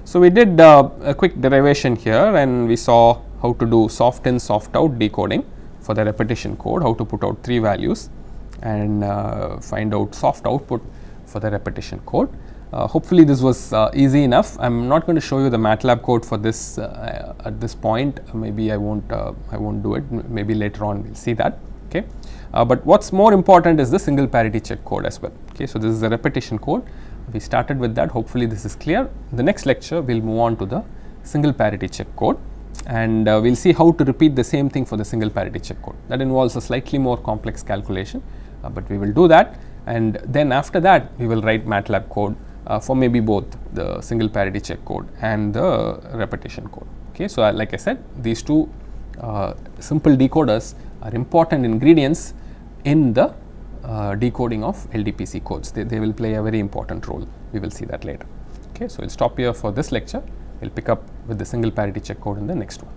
So, we did a quick derivation here and we saw how to do soft in soft out decoding for the repetition code, how to put out 3 values and find out soft output for the repetition code. Hopefully, this was easy enough. I am not going to show you the MATLAB code for this at this point. Maybe I won't do it. Maybe later on we will see that. Okay. But what's more important is the single parity check code as well. Okay. So, this is the repetition code. We started with that. Hopefully, this is clear. The next lecture we will move on to the single parity check code, and we will see how to repeat the same thing for the single parity check code. That involves a slightly more complex calculation, but we will do that, and then after that we will write MATLAB code for maybe both the single parity check code and the repetition code. Okay. So, like I said, these two simple decoders are important ingredients in the decoding of LDPC codes. They will play a very important role. We will see that later. Okay. So, we will stop here for this lecture. We will pick up with the single parity check code in the next one.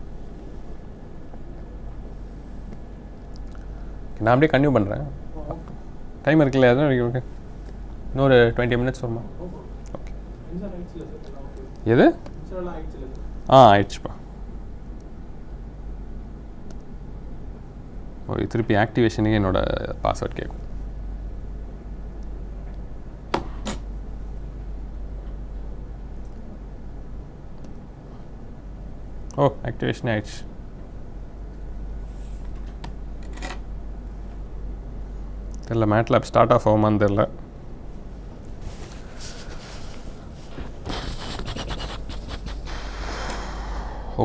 நான் அப்படியே continue பண்ணுறேன். Time இருக்குல்ல, அதான் இன்னொரு 20 minutes வருமா? Okay. எது? ஆயிடுச்சுப்பா. திருப்பி ஆக்டிவேஷனுக்கு என்னோட பாஸ்வேர்ட் கேட்கும். ஆக்டிவேஷன் ஆயிடுச்சு. தெரியல, மேட்லாப் ஸ்டார்ட் ஆஃப் ஆகுமான்னு தெரில.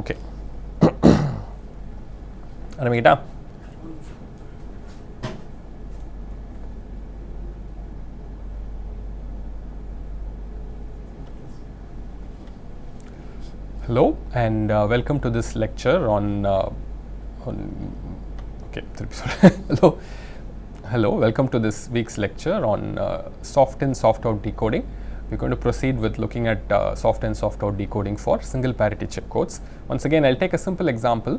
Okay, ஆரம்பிக்கிட்டா? Hello and welcome to this lecture on okay, hello, welcome to this week's lecture on soft in soft out decoding. We're going to proceed with looking at soft in soft out decoding for single parity check codes. Once again, I'll take a simple example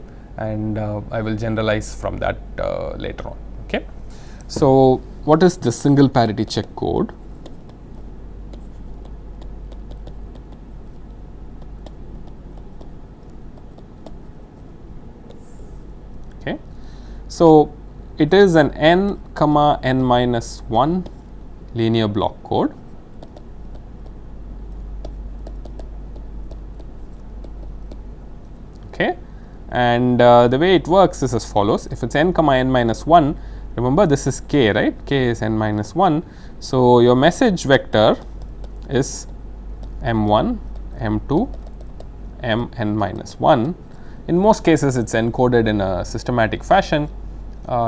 and I will generalize from that later on. Okay. So, what is the single parity check code? So, it is an n comma n minus 1 linear block code. Okay. And the way it works is as follows. If it's n comma n minus 1, remember this is k, right? K is n minus 1. So, your message vector is m1, m2, mn minus 1. In most cases, it's encoded in a systematic fashion.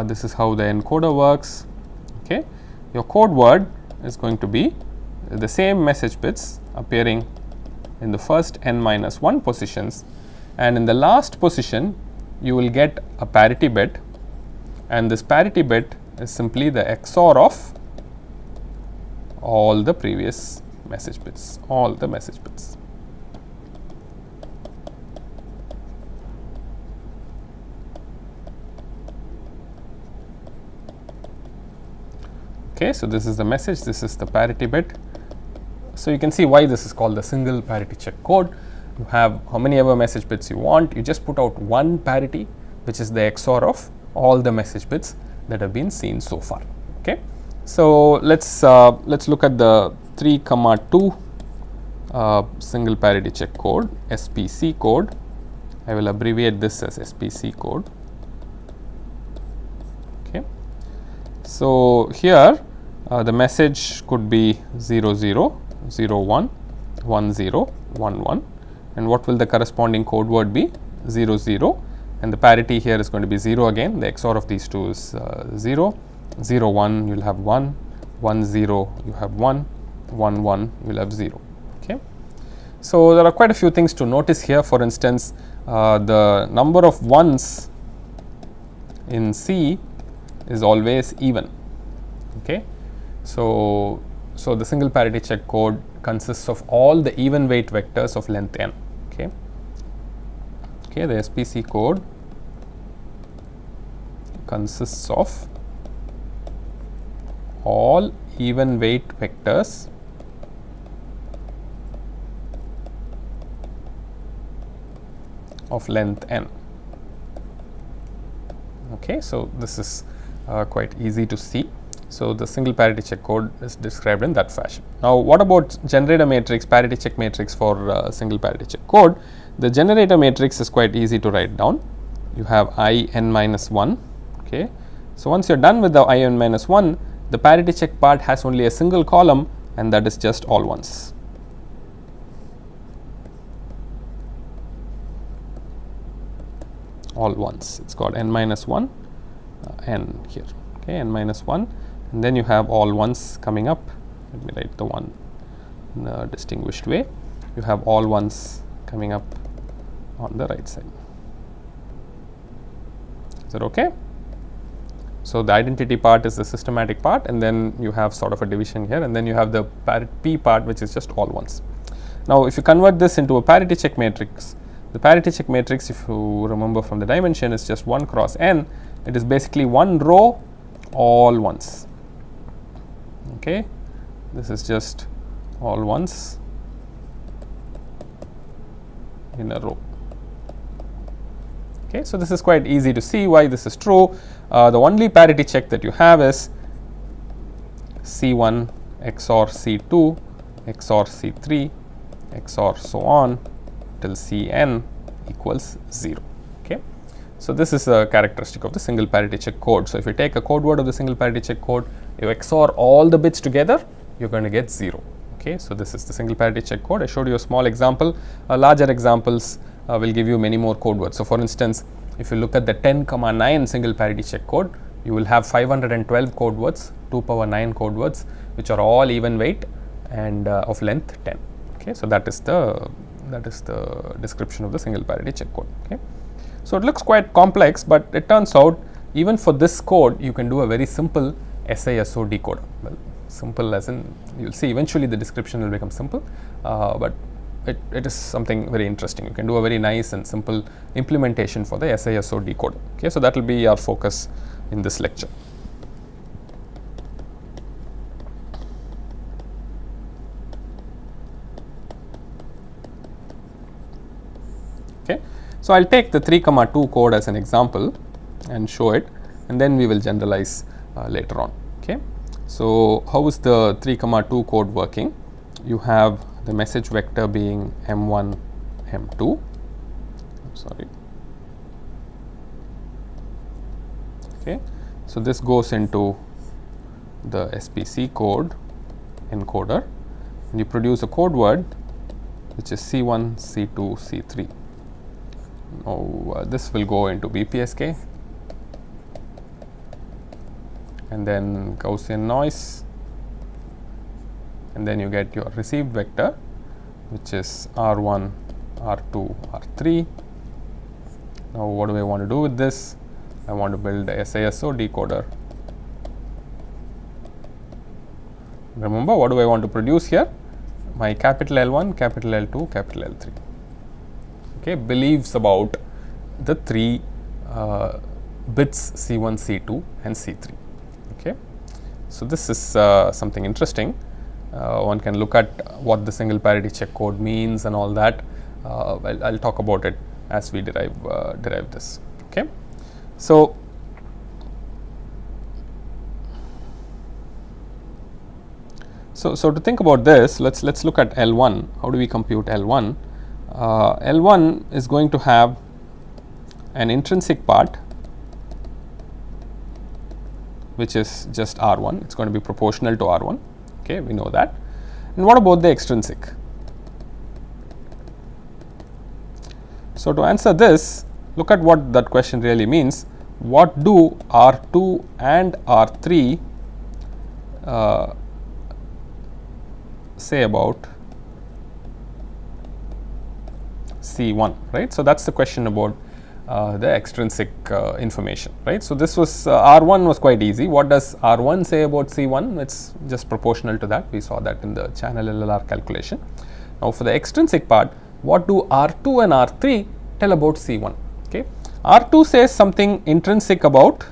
This is how the encoder works. Okay. Your code word is going to be the same message bits appearing in the first n minus 1 positions, and in the last position you will get a parity bit, and this parity bit is simply the XOR of all the previous message bits, all the message bits. Okay, so this is the message, this is the parity bit. So, you can see why this is called the single parity check code. You have how many ever message bits you want, you just put out one parity, which is the XOR of all the message bits that have been seen so far. Okay. So, let's look at the 3,2 single parity check code, SPC code. I will abbreviate this as SPC code. Okay. So, here the message could be 00, 01, 10, 11, and what will the corresponding code word be? 00, and the parity here is going to be 0 again. The XOR of these two is 0, 01 you will have 1, 10 you have 1, 11 you will have 0. Okay. So, there are quite a few things to notice here. For instance, the number of ones in C is always even. Okay. So, the single parity check code consists of all the even weight vectors of length n. Okay. Okay, the SPC code consists of all even weight vectors of length n. Okay, so this is quite easy to see. So the single parity check code is described in that fashion. Now, what about generator matrix, parity check matrix for single parity check code? The generator matrix is quite easy to write down. You have I n minus 1. Okay. So once you are done with the I n minus 1, the parity check part has only a single column, and that is just all ones. All ones. It's got n minus 1 n here. Okay, n minus 1, and then you have all ones coming up. Let me write the one in a distinguished way. You have all ones coming up on the right side. Is that okay? So the identity part is the systematic part, and then you have sort of a division here, and then you have the P part, which is just all ones. Now, if you convert this into a parity check matrix, the parity check matrix, if you remember from the dimension, is just 1 cross n. It is basically one row, all ones. Okay, this is just all ones in a row. Okay, so this is quite easy to see why this is true. The only parity check that you have is C1 XOR C2 XOR C3 XOR so on till Cn equals 0. Okay, so this is a characteristic of the single parity check code. So if you take a code word of the single parity check code, you XOR all the bits together, you're going to get 0. Okay, so this is the single parity check code. I showed you a small example. Larger examples will give you many more code words. So for instance, if you look at the 10,9 single parity check code, you will have 512 code words, 2 power 9 code words, which are all even weight and of length 10. Okay, so that is the description of the single parity check code. Okay, so it looks quite complex, but it turns out even for this code you can do a very simple SISO decoder. Well, simple as in, you'll see eventually the description will become simple, but it is something very interesting. You can do a very nice and simple implementation for the SISO decoder. Okay, so that will be our focus in this lecture. Okay, so I'll take the 3,2 code as an example and show it, and then we will generalize later on. Okay, so how is the 3,2 code working? You have the message vector being m1, m2. Sorry. Okay, so this goes into the SPC code encoder, and you produce a code word which is C1, C2, C3. Now this will go into BPSK, and then Gaussian noise, and then you get your received vector, which is R1, R2, R3. Now what do I want to do with this? I want to build a SISO decoder. Remember, what do I want to produce here? My capital L1, capital L2, capital L3. Okay, believes about the 3 bits C1, C2 and C3. Okay, so this is something interesting. One can look at what the single parity check code means and all that. I'll talk about it as we derive this. Okay, so to think about this, let's look at L1. How do we compute L1? L1 is going to have an intrinsic part, which is just R1. It's going to be proportional to R1. Okay, we know that. And what about the extrinsic? So to answer this, look at what that question really means. What do R2 and R3 say about C1, right? So that's the question about the extrinsic information, right? So this was R1 was quite easy. What does R1 say about C1? It's just proportional to that. We saw that in the channel LLR calculation. Now for the extrinsic part, what do R2 and R3 tell about C1? Okay, R2 says something intrinsic about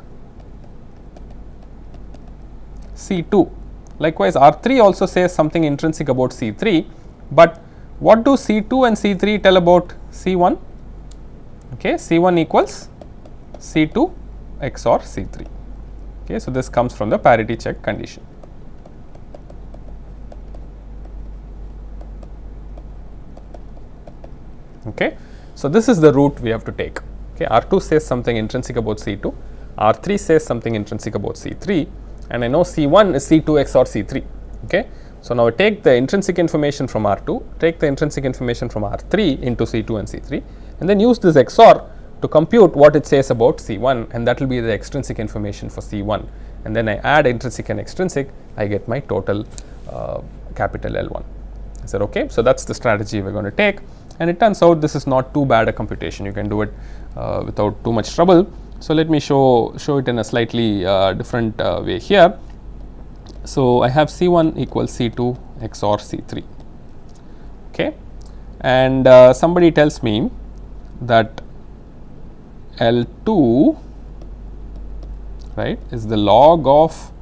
C2. Likewise, R3 also says something intrinsic about C3, but what do C2 and C3 tell about C1? Okay, C1 equals C2 XOR C3. Okay, so this comes from the parity check condition. Okay, so this is the route we have to take. Okay, R2 says something intrinsic about C2, R3 says something intrinsic about C3, and I know C1 is C2 XOR C3. Okay, so now I take the intrinsic information from R2, take the intrinsic information from R3 into C2 and C3, and then use this XOR to compute what it says about C1, and that will be the extrinsic information for C1, and then I add intrinsic and extrinsic, I get my total capital L1. Is that okay? So that's the strategy we're going to take, and it turns out this is not too bad a computation. You can do it without too much trouble. So let me show it in a slightly different way here. So I have C1 equals C2 XOR C3. Okay, and somebody tells me that L2, right, is the log of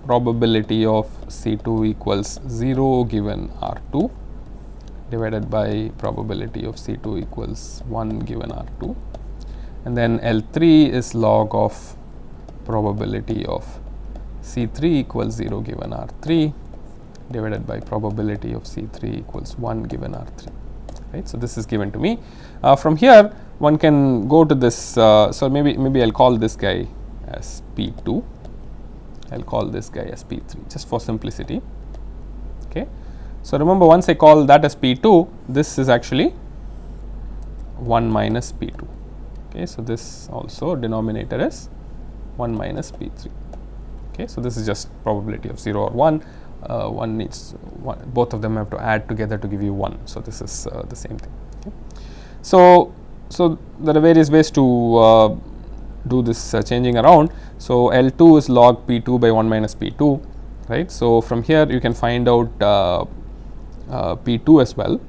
probability of C2 equals 0 given R2 divided by probability of C2 equals 1 given R2, and then L3 is log of probability of C3 equals 0 given R3 divided by probability of C3 equals 1 given R3. Right, so this is given to me. From here one can go to this, so maybe I'll call this guy as P2, I'll call this guy as P3 just for simplicity. Okay, so remember, once I call that as P2, this is actually 1 minus P2. Okay, so this also denominator is 1 minus P3. Okay, so this is just probability of 0 or 1. One needs one, both of them have to add together to give you 1. So this is the same thing. Okay. So there are various ways to do this changing around. So L2 is log P2 by 1 minus P2, right? So from here you can find out P2 as well.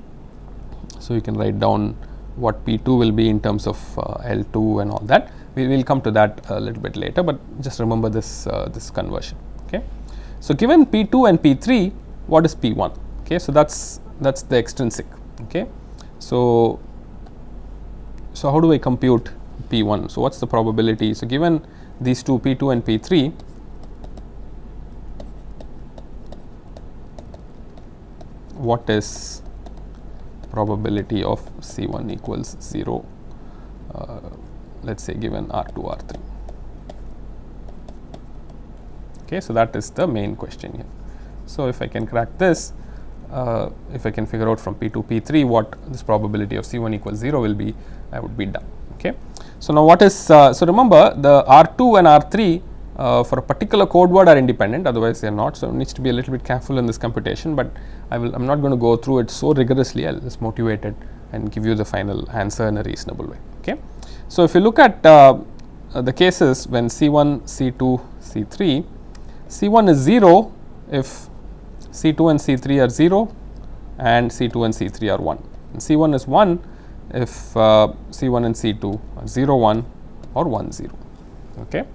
So you can write down what P2 will be in terms of L2 and all that. We will come to that a little bit later, but just remember this this conversion. Okay, so given P2 and P3, what is P1? Okay, so that's the extrinsic. Okay, so how do I compute P1? So what's the probability? So given these two, P2 and P3, what is probability of C1 equals 0, let's say given R2, R3. Okay, so that is the main question here. So if I can crack this, if I can figure out from P2, P3 what this probability of C1 equals 0 will be, I would be done. Okay, so now what is, so remember the R2 and R3 for a particular code word are independent, otherwise they are not. So it needs to be a little bit careful in this computation, but I'm not going to go through it so rigorously. I'll just motivate it and give you the final answer in a reasonable way. Okay, so if you look at the cases when C1, C2, C3, C1 is 0 if C2 and C3 are 0 and C2 and C3 are 1, and C1 is 1 if C1 and C2 are 0, 1 or 1, 0. Okay,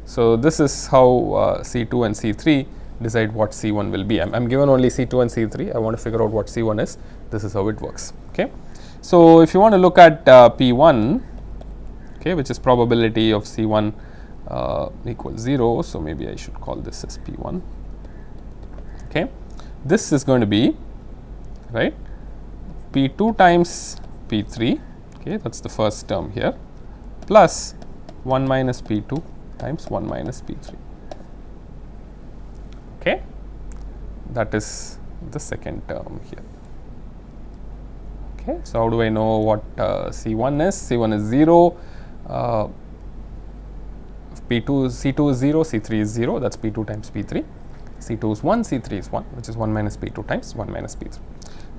so this is how C2 and C3 decide what C1 will be. I'm given only C2 and C3. I want to figure out what C1 is. This is how it works. Okay, so if you want to look at P1, okay, which is probability of C1 equals 0, so maybe I should call this as P1. Okay, this is going to be, right, P2 times P3, okay, that's the first term here, plus 1 minus P2 times 1 minus P3. Okay, that is the second term here. Okay, so how do I know what C1 is? C1 is 0. C2 is 0, C3 is 0, that's P2 times P3. C2 is 1, C3 is 1, which is 1 minus P2 times 1 minus P3.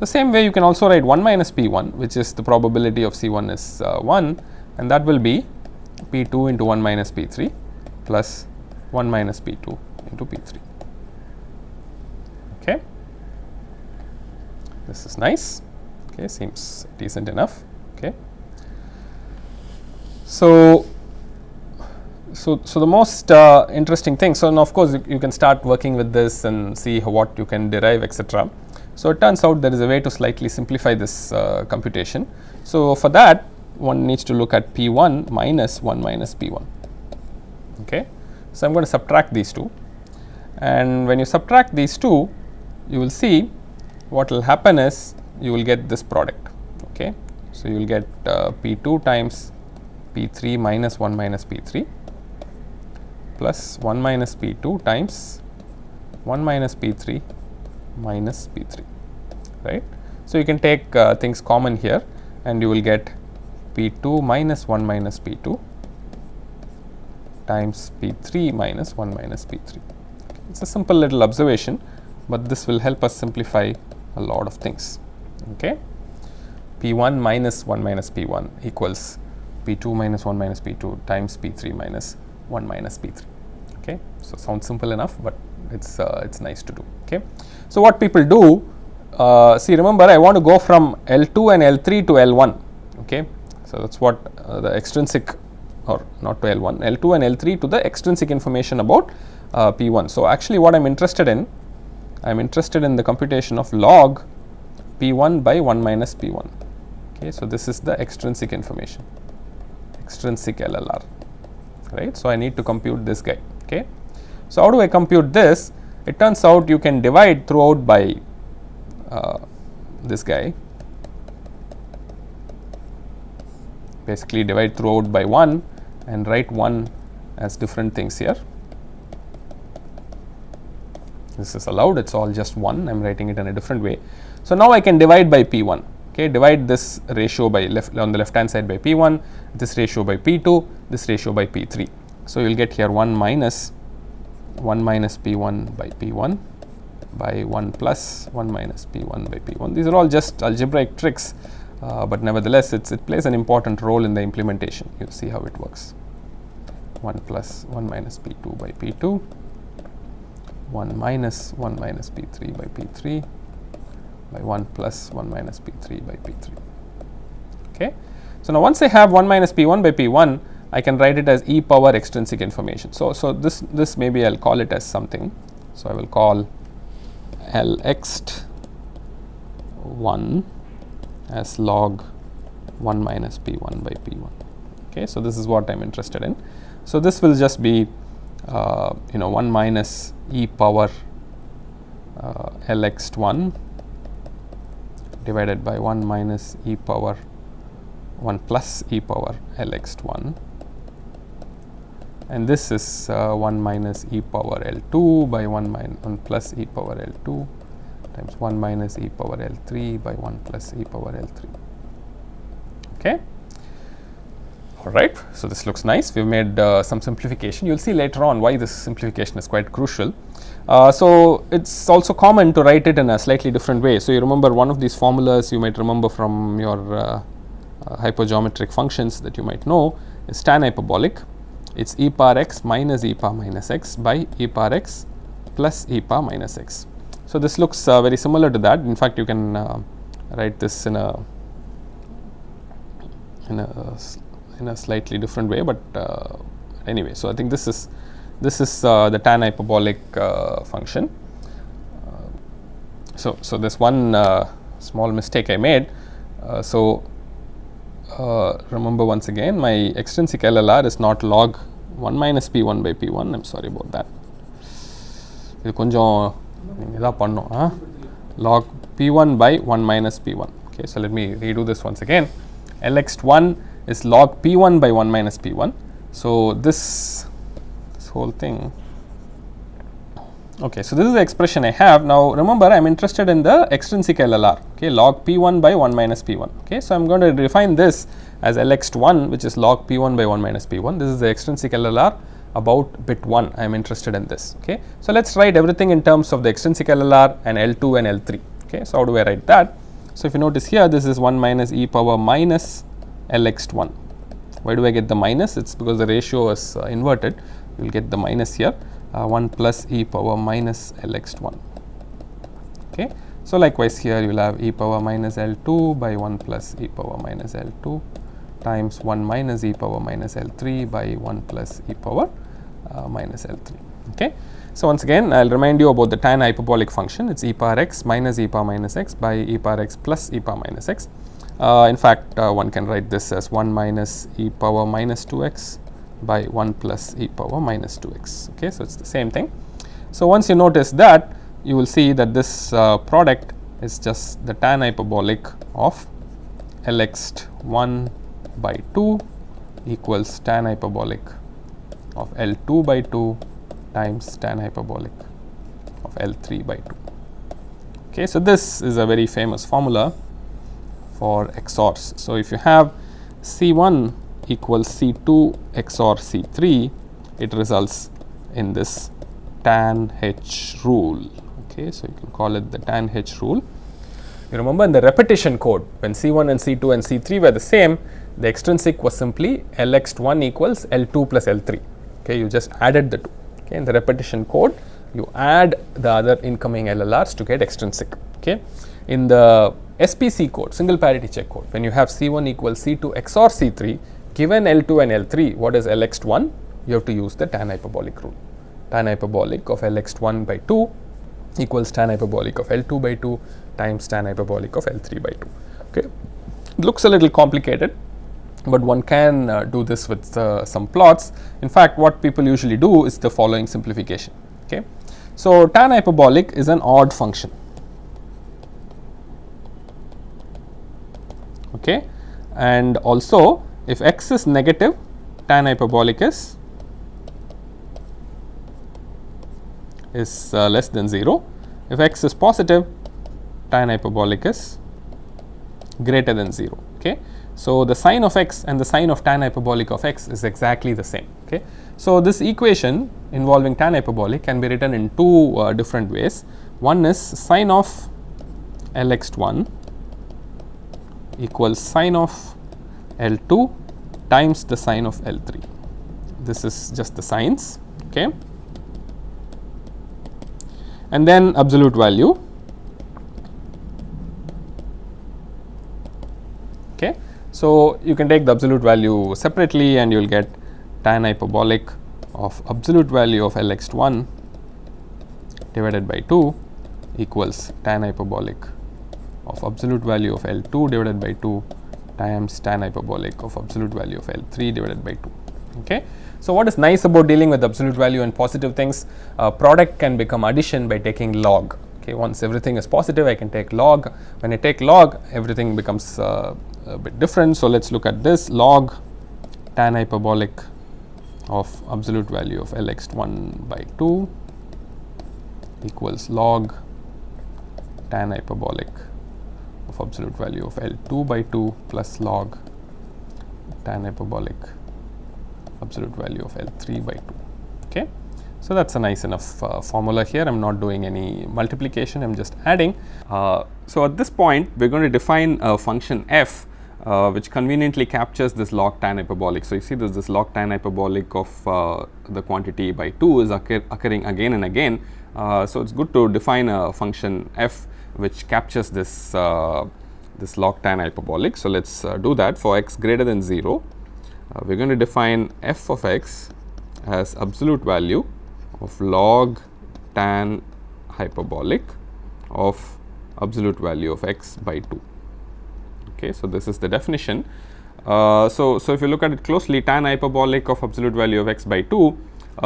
The same way you can also write 1 minus P1, which is the probability of C1 is 1, and that will be P2 into 1 minus P3 plus 1 minus P2 into P3. Okay, this is nice. Okay, seems decent enough. Okay, so the most interesting thing, so now of course you can start working with this and see what you can derive, etc. So it turns out there is a way to slightly simplify this computation. So for that, one needs to look at P1 minus 1 minus P1. Okay. So, I am going to subtract these two, and when you subtract these two, you will see what will happen is you will get this product. Okay. So, you will get P2 times P3 minus 1 minus P3 plus 1 minus P2 times 1 minus P3 minus P3, right. So, you can take things common here, and you will get P2 minus 1 minus P2 times P3 minus 1 minus P3. It is a simple little observation, but this will help us simplify a lot of things. Okay. P1 minus 1 minus P1 equals P2 minus 1 minus P2 times P3 minus 1 minus P3. Okay. So, sounds simple enough, but it's nice to do. Okay. So, what people do, see, remember, I want to go from L2 and L3 to L1. Okay. So, that is what the extrinsic, or not to L1, L2 and L3 to the extrinsic information about P1. So, actually what I am interested in, I am interested in the computation of log P1 by 1 minus P1. Okay. So, this is the extrinsic information, extrinsic LLR, right. So, I need to compute this guy. Okay. So, how do I compute this? It turns out you can divide throughout by this guy, basically divide throughout by 1 and write 1 as different things here. This is allowed, it is all just 1, I am writing it in a different way. So, now I can divide by P1. Okay, divide this ratio by on the left hand side by P1, this ratio by P2, this ratio by P3. So, you will get here 1 minus P1 by P1 by 1 plus 1 minus P1 by P1. These are all just algebraic tricks, but nevertheless it plays an important role in the implementation. You will see how it works. 1 plus 1 minus P2 by P2, 1 minus P3 by P3 by 1 plus 1 minus P3 by P3. Okay. So, now once I have 1 minus P1 by P1, I can write it as e power extrinsic information. So, this maybe I will call it as something. So, I will call Lxt1 as log 1 minus P1 by P1. Okay. So, this is what I am interested in. So, this will just be 1 minus e power Lxt1 divided by 1 minus e power 1 plus e power Lxt1, and this is 1 minus e power L2 by 1 plus e power L2 times 1 minus e power L3 by 1 plus e power L3. Okay. All right. So, this looks nice. We have made some simplification. You will see later on why this simplification is quite crucial. So, it is also common to write it in a slightly different way. So, you remember one of these formulas you might remember from your hypergeometric functions that you might know is tan hyperbolic. It is e power x minus e power minus x by e power x plus e power minus x. So, this looks very similar to that. In fact, you can write this in a slightly different way, but anyway. So, I think this is the tan hyperbolic function. So, this one small mistake I made. Remember once again, my extrinsic LLR is not log 1 minus P1 by P1. I am sorry about that. இது கொஞ்சம் இதா பண்ணோம் log P1 by 1 minus P1. Okay, so let me redo this once again. Lxt1 is log P1 by 1 minus P1. So, this whole thing. Okay, so this is the expression I have. Now, remember, I am interested in the extrinsic LLR, okay, log P1 by 1 minus P1. Okay, so I am going to define this as Lxt1, which is log P1 by 1 minus P1. This is the extrinsic LLR about bit 1. I am interested in this. Okay, so let us write everything in terms of the extrinsic LLR and L2 and L3. Okay, so how do I write that? So, if you notice here, this is 1 minus e power minus Lxt1. Why do I get the minus? It is because the ratio is inverted. You will get the minus here. 1 plus e power minus Lxt1. Okay. So, likewise here you will have e power minus L2 by 1 plus e power minus L2 times 1 minus e power minus L3 by 1 plus e power minus L3. Okay. So, once again I will remind you about the tan hyperbolic function. It is e power x minus e power minus x by e power x plus e power minus x. In fact, one can write this as 1 minus e power minus 2x by 1 plus e power minus 2x. Okay, so it's the same thing. So once you notice that, you will see that this product is just the tan hyperbolic of Lx1 by 2 equals tan hyperbolic of L2 by 2 times tan hyperbolic of L3 by 2. Okay, so this is a very famous formula for XORs. So if you have C1 equals C2 XOR C3, it results in this Tan H rule. Okay, so you can call it the Tan H rule. You remember in the repetition code, when C1 and C2 and C3 were the same, the extrinsic was simply Lx1 equals L2 plus L3. Okay, you just added the two. Okay, in the repetition code, you add the other incoming LLRs to get extrinsic. Okay, in the SPC code, single parity check code, when you have C1 equals C2 XOR C3, given L2 and L3, what is Lx1? You have to use the tan hyperbolic rule. Tan hyperbolic of Lx1 by 2 equals tan hyperbolic of L2 by 2 times tan hyperbolic of L3 by 2. Okay, it looks a little complicated, but one can do this with some plots. In fact, what people usually do is the following simplification. Okay, so tan hyperbolic is an odd function. Okay, and also if x is negative, tan hyperbolic is less than 0. If x is positive, tan hyperbolic is greater than 0. Okay, so the sign of x and the sign of tan hyperbolic of x is exactly the same. Okay, so this equation involving tan hyperbolic can be written in two different ways. One is sine of Lx1 equals sine of L2 times the sine of L3. This is just the signs. Okay, and then absolute value. Okay, so you can take the absolute value separately and you will get tan hyperbolic of absolute value of Lx1 divided by 2 equals tan hyperbolic of absolute value of L2 divided by 2 times tan hyperbolic of absolute value of L3 divided by 2. Okay, so what is nice about dealing with absolute value and positive things? Product can become addition by taking log. Okay, once everything is positive, I can take log. When I take log, everything becomes a bit different. So let's look at this. Log tan hyperbolic of absolute value of Lx1 by 2 equals log tan hyperbolic of absolute value of L2 by 2 plus log tan hyperbolic absolute value of L3 by 2. Okay, so that's a nice enough formula here. I'm not doing any multiplication, I'm just adding. So at this point, we're going to define a function f which conveniently captures this log tan hyperbolic. So you see this log tan hyperbolic of the quantity by 2 is occurring again and again. So it's good to define a function f which captures this this log tan hyperbolic. So let's do that. For x greater than 0, we're going to define f of x as absolute value of log tan hyperbolic of absolute value of x by 2. Okay, so this is the definition. So if you look at it closely, tan hyperbolic of absolute value of x by 2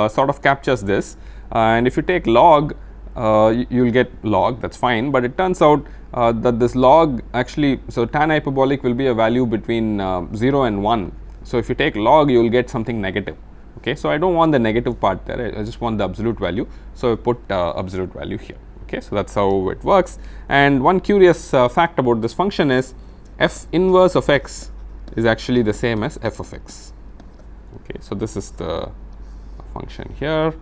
sort of captures this, and if you take log, you will get log, that's fine, but it turns out that this log actually, so tan hyperbolic will be a value between 0 and 1. So if you take log, you will get something negative. Okay, so I don't want the negative part there, I just want the absolute value, so I put absolute value here. Okay, so that's how it works. And one curious fact about this function is f inverse of x is actually the same as f of x. Okay, so this is the function here,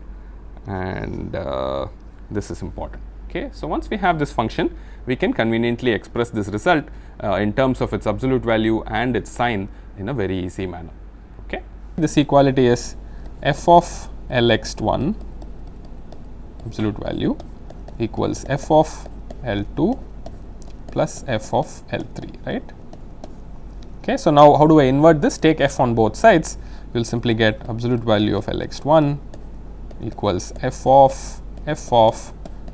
and this is important. Okay, so once we have this function, we can conveniently express this result in terms of its absolute value and its sign in a very easy manner. Okay, this equality is f of Lx1 absolute value equals f of L2 plus f of L3, right? Okay, so now how do I invert this? Take f on both sides, you will simply get absolute value of Lx1 equals f of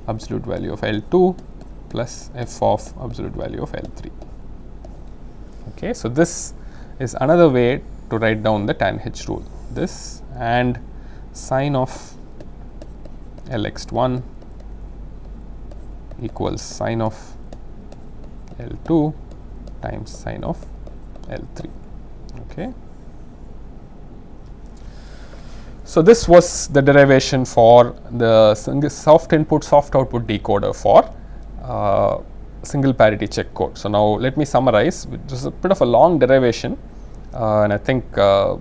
absolute value of L2 plus f of absolute value of L3. Okay, so this is another way to write down the tan H rule. This and sine of Lx1 equals sine of L2 times sine of L3. Okay. So this was the derivation for the soft input soft output decoder for single parity check code. So now let me summarize. It was a bit of a long derivation, and I think so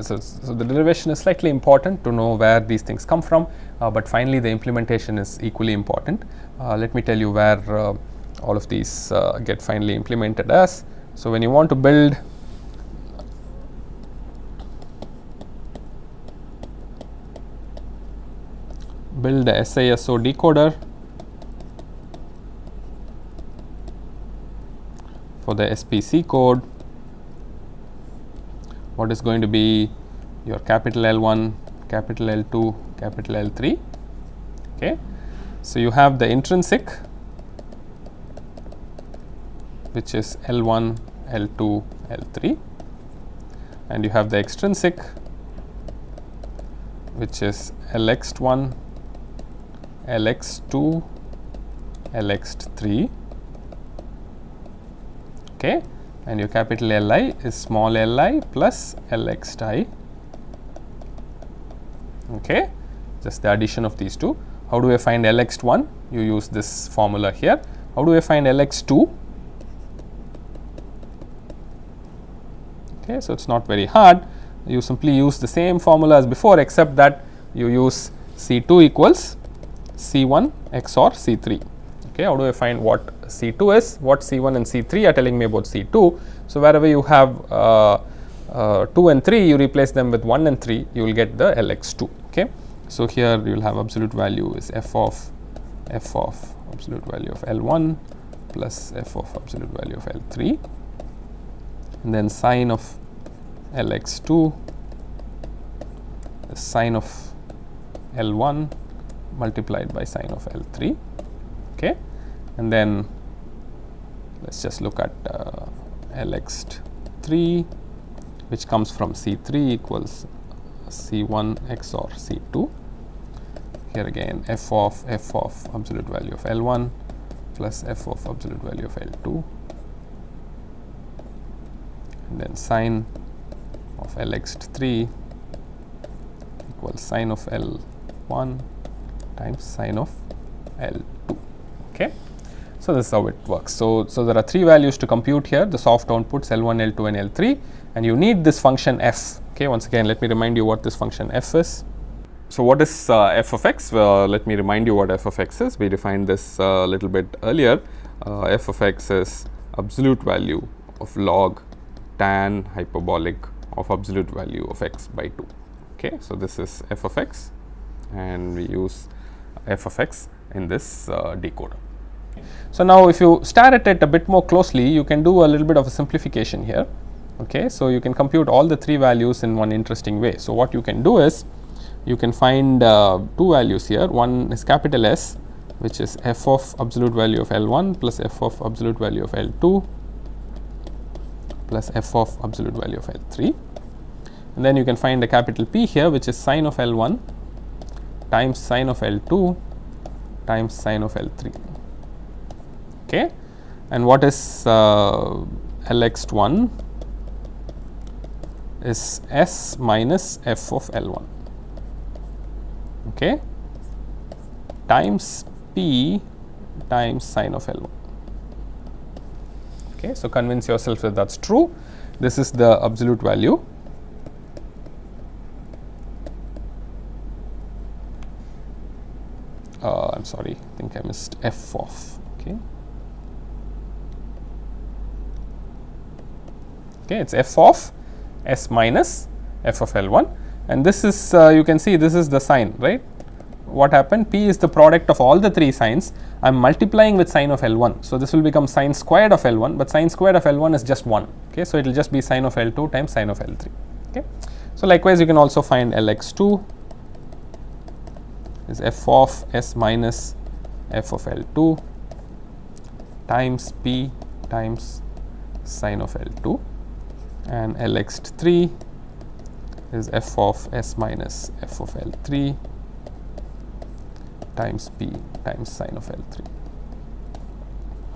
the derivation is slightly important to know where these things come from, but finally the implementation is equally important. Let me tell you where all of these get finally implemented as. So when you want to build a SISO decoder for the SPC code, what is going to be your capital L1, capital L2, capital L3. Okay. So you have the intrinsic, which is L1, L2, L3, and you have the extrinsic, which is Lx1, Lx2, Lx3. Okay, and your capital Li is small li plus Lx okay, just the addition of these two. How do I find Lx1? You use this formula here. How do I find Lx2? Okay, so it's not very hard. You simply use the same formula as before, except that you use C2 equals C1 XOR C3. Okay, how do I find what C2 is? What C1 and C3 are telling me about C2. So wherever you have 2 and 3, you replace them with 1 and 3, you will get the Lx2. Okay, so here you will have absolute value is f of absolute value of L1 plus f of absolute value of L3, and then sine of Lx2 is sine of L1 multiplied by sine of L3. Okay, and then let's just look at Lx3, which comes from C3 equals C1 XOR C2. Here again f of absolute value of L1 plus f of absolute value of L2, and then sine of Lx3 equals sine of L1 times sine of L2. Okay, so this is how it works. So there are three values to compute here, the soft outputs L1, L2 and L3, and you need this function f. Okay, once again let me remind you what this function f is. So what is f of x? Let me remind you what f of x is. We defined this a little bit earlier. F of x is absolute value of log tan hyperbolic of absolute value of x by 2. Okay, so this is f of x, and we use f of x in this decoder. So now if you stare at it a bit more closely, you can do a little bit of a simplification here. Okay, so you can compute all the three values in one interesting way. So what you can do is you can find two values here. One is capital S, which is f of absolute value of L1 plus f of absolute value of L2 plus f of absolute value of L3, and then you can find a capital P here, which is sine of L1 times sine of L2 times sine of L3. Okay, and what is Lx1 is S minus f of L1, okay, times P times sine of L1. Okay, so convince yourself that that's true. This is the absolute value. I'm sorry, I think I missed f of. Okay, okay, it's f of S minus f of L1, and this is you can see this is the sign, right? What happened? P is the product of all the three signs. I am multiplying with sine of L1, so this will become sine squared of L1, but sine squared of L1 is just 1. Okay, so it will just be sine of L2 times sine of L3. Okay, so likewise you can also find Lx2 is f of S minus f of L2 times P times sine of L2, and Lx3 is f of s minus f of L3 times p times sine of L3.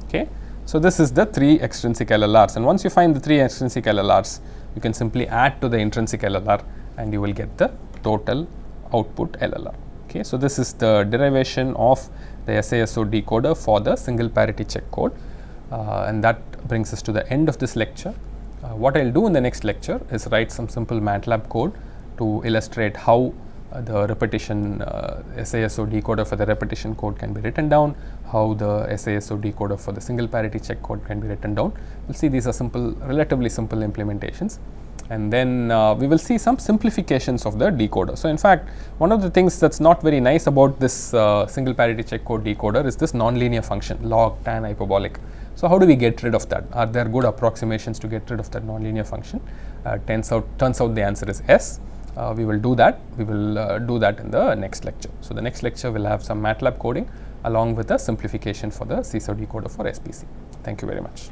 Okay. So, this is the 3 extrinsic LLRs, and once you find the 3 extrinsic LLRs, you can simply add to the intrinsic LLR and you will get the total output LLR. Okay. So, this is the derivation of the SISO decoder for the single parity check code, and that brings us to the end of this lecture. What I will do in the next lecture is write some simple MATLAB code to illustrate how the repetition SISO decoder for the repetition code can be written down, how the SISO decoder for the single parity check code can be written down. We will see these are simple, relatively simple implementations, and then we will see some simplifications of the decoder. So, in fact, one of the things that is not very nice about this single parity check code decoder is this nonlinear function log tan hyperbolic. So, how do we get rid of that? Are there good approximations to get rid of that nonlinear function? Turns out the answer is yes. We will do that. We will do that in the next lecture. So, the next lecture will have some MATLAB coding along with a simplification for the SISO decoder for SPC. Thank you very much.